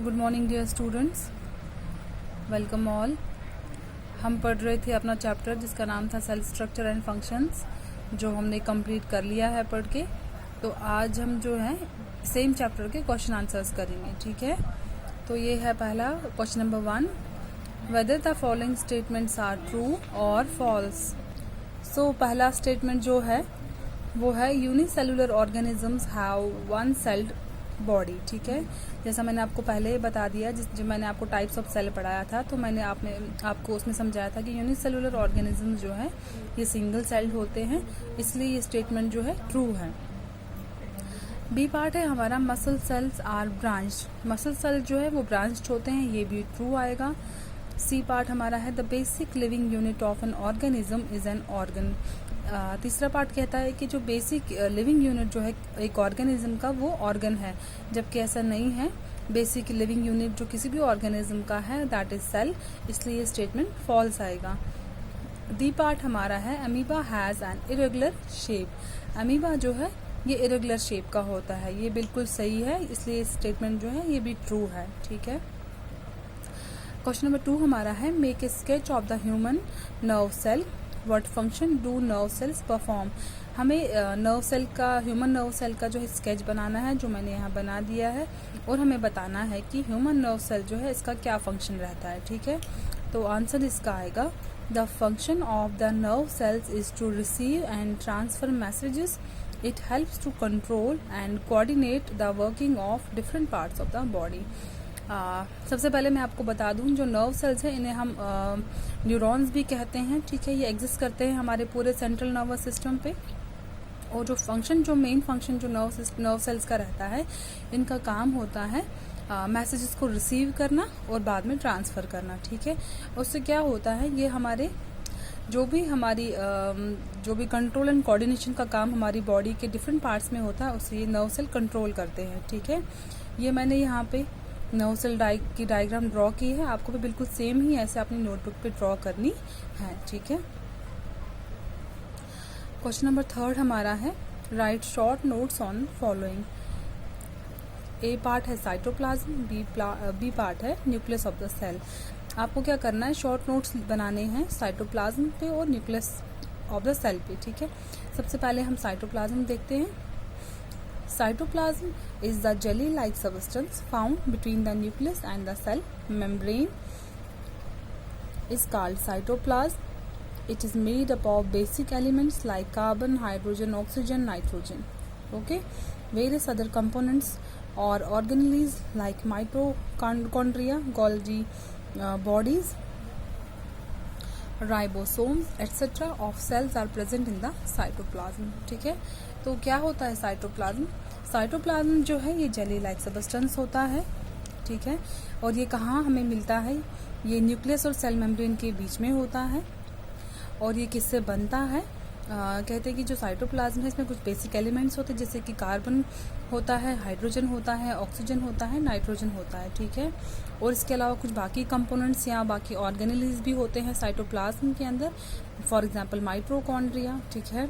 Good morning dear students, welcome all. हम पढ़ रहे थे अपना चैप्टर जिसका नाम था सेल स्ट्रक्चर एंड फंक्शंस, जो हमने कंप्लीट कर लिया है पढ़ के। तो आज हम जो है सेम चैप्टर के क्वेश्चन आंसर्स करेंगे, ठीक है। तो ये है पहला question number 1, whether the following statements are true और फॉल्स। सो पहला स्टेटमेंट जो है वो है unicellular organisms have one celled body, ठीक है। जैसा मैंने आपको पहले ही बता दिया, जब मैंने आपको टाइप्स ऑफ सेल पढ़ाया था, तो मैंने आपको उसमें समझाया था कि यूनिसेलुलर ऑर्गेनिज्म जो है ये सिंगल सेल्ड होते हैं, इसलिए ये स्टेटमेंट जो है ट्रू है। बी पार्ट है हमारा muscle cells are branched, muscle cell जो है वो ब्रांच्ड होते हैं, ये भी ट्रू आएगा। सी पार्ट हमारा है the basic living unit of an organism is an organ. तीसरा पार्ट कहता है कि जो बेसिक लिविंग यूनिट जो है एक ऑर्गेनिज्म का वो ऑर्गन है, जबकि ऐसा नहीं है। बेसिक लिविंग यूनिट जो किसी भी ऑर्गेनिज्म का है दैट इज सेल, इसलिए ये स्टेटमेंट फॉल्स आएगा। डी पार्ट हमारा है amoeba has an irregular shape, amoeba जो है ये इरेगुलर शेप का होता है, ये बिल्कुल सही है, इसलिए स्टेटमेंट जो है ये भी ट्रू है, ठीक है। क्वेश्चन नंबर 2 हमारा है make a sketch of the human nerve cell, what function do nerve cells perform. हमें नर्व सेल का, ह्यूमन नर्व सेल का जो है स्केच बनाना है, जो मैंने यहाँ बना दिया है, और हमें बताना है कि ह्यूमन नर्व सेल जो है इसका क्या फंक्शन रहता है, ठीक है। तो आंसर इसका आएगा the function of the nerve cells is to receive and transfer messages, it helps to control and coordinate the working of different parts of the body. सबसे पहले मैं आपको बता दूं, जो नर्व सेल्स हैं इन्हें हम न्यूरॉन्स भी कहते हैं, ठीक है। ये एग्जिस्ट करते हैं हमारे पूरे सेंट्रल नर्वस सिस्टम पे, और जो फंक्शन, जो मेन फंक्शन जो नर्व सेल्स का रहता है, इनका काम होता है मैसेजेस को रिसीव करना और बाद में ट्रांसफ़र करना, ठीक है। उससे क्या होता है, ये हमारे जो भी कंट्रोल एंड कोऑर्डिनेशन का काम हमारी बॉडी के डिफरेंट पार्ट्स में होता है, उससे ये नर्व सेल कंट्रोल करते हैं, ठीक है। ये मैंने यहाँ पे नर्व सेल की डायग्राम ड्रॉ की है, आपको भी बिल्कुल सेम ही ऐसे अपनी नोटबुक पे ड्रॉ करनी है, ठीक है। क्वेश्चन नंबर 3 हमारा है right short notes on following. A part है साइटोप्लाज्म, बी पार्ट है न्यूक्लियस ऑफ द सेल। आपको क्या करना है, शॉर्ट नोट्स बनाने हैं साइटोप्लाज्म पे और न्यूक्लियस ऑफ द सेल पे, ठीक है। सबसे पहले हम साइटोप्लाज्म देखते हैं। Cytoplasm is the jelly-like substance found between the nucleus and the cell membrane. Is called cytoplasm. It is made up of basic elements like carbon, hydrogen, oxygen, nitrogen. Okay. Various other components or organelles like mitochondria, Golgi bodies, ribosomes et cetera of cells are present in the cytoplasm, ठीक है। तो क्या होता है cytoplasm? Cytoplasm जो है ये jelly like substance होता है, ठीक है। और ये कहाँ हमें मिलता है? ये न्यूक्लियस और सेल मेम्ब्रेन के बीच में होता है। और ये किससे बनता है? कहते हैं कि जो साइटोप्लाज्म है इसमें कुछ बेसिक एलिमेंट्स होते हैं, जैसे कि कार्बन होता है, हाइड्रोजन होता है, ऑक्सीजन होता है, नाइट्रोजन होता है, ठीक है। और इसके अलावा कुछ बाकी कंपोनेंट्स या बाकी ऑर्गेनेल्स भी होते हैं साइटोप्लाज्म के अंदर, फॉर एग्जांपल माइटोकॉन्ड्रिया, ठीक है।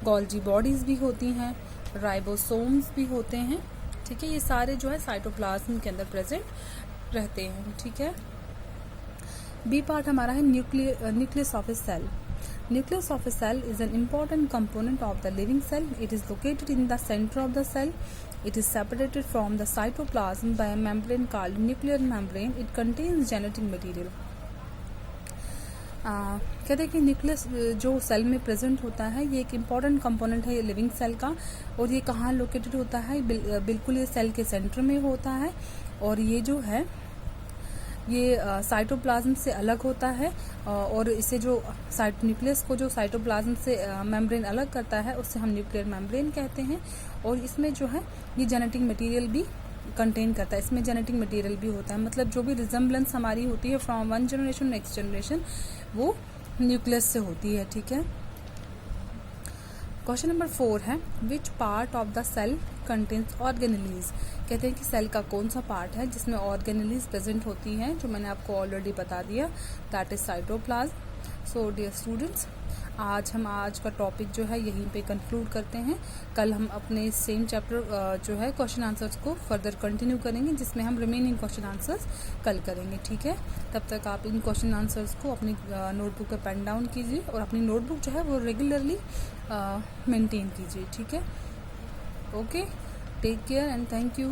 गोल्जी बॉडीज भी होती हैं, राइबोसोम्स भी होते हैं, ठीक है। ये सारे जो है साइटोप्लाज्म के अंदर प्रेजेंट रहते हैं, ठीक है। बी पार्ट हमारा है nucleus of a cell. Nucleus of a cell is an important component of the living cell. It is located in the center of the cell. It is separated from the cytoplasm by a membrane called nuclear membrane. It contains genetic material. कहते हैं कि nucleus जो cell में present होता है ये एक important component है लिविंग सेल का, और ये कहाँ लोकेटेड होता है? बिल्कुल ये सेल के सेंटर में होता है, और ये जो है ये साइटोप्लाज्म से अलग होता है, और इसे जो न्यूक्लियस को जो साइटोप्लाज्म से मेम्ब्रेन अलग करता है उससे हम न्यूक्लियर मेम्ब्रेन कहते हैं। और इसमें जो है ये जेनेटिक मटेरियल भी कंटेन करता है, इसमें जेनेटिक मटेरियल भी होता है, मतलब जो भी रिजेम्बलेंस हमारी होती है from one generation next generation वो न्यूक्लियस से होती है, ठीक है। क्वेश्चन नंबर 4 है which part of the cell contains organelles. कहते हैं कि सेल का कौन सा पार्ट है जिसमें ऑर्गेनेलीज प्रेजेंट होती हैं, जो मैंने आपको ऑलरेडी बता दिया, that is cytoplasm. So dear students, आज का टॉपिक जो है यहीं पे कंक्लूड करते हैं। कल हम अपने सेम चैप्टर जो है क्वेश्चन आंसर्स को फर्दर कंटिन्यू करेंगे, जिसमें हम रिमेनिंग क्वेश्चन आंसर्स कल करेंगे, ठीक है। तब तक आप इन क्वेश्चन आंसर्स को अपनी नोटबुक पे पेन डाउन कीजिए और अपनी नोटबुक जो है वो रेगुलरली मेंटेन कीजिए, ठीक है। Okay, take care and thank you.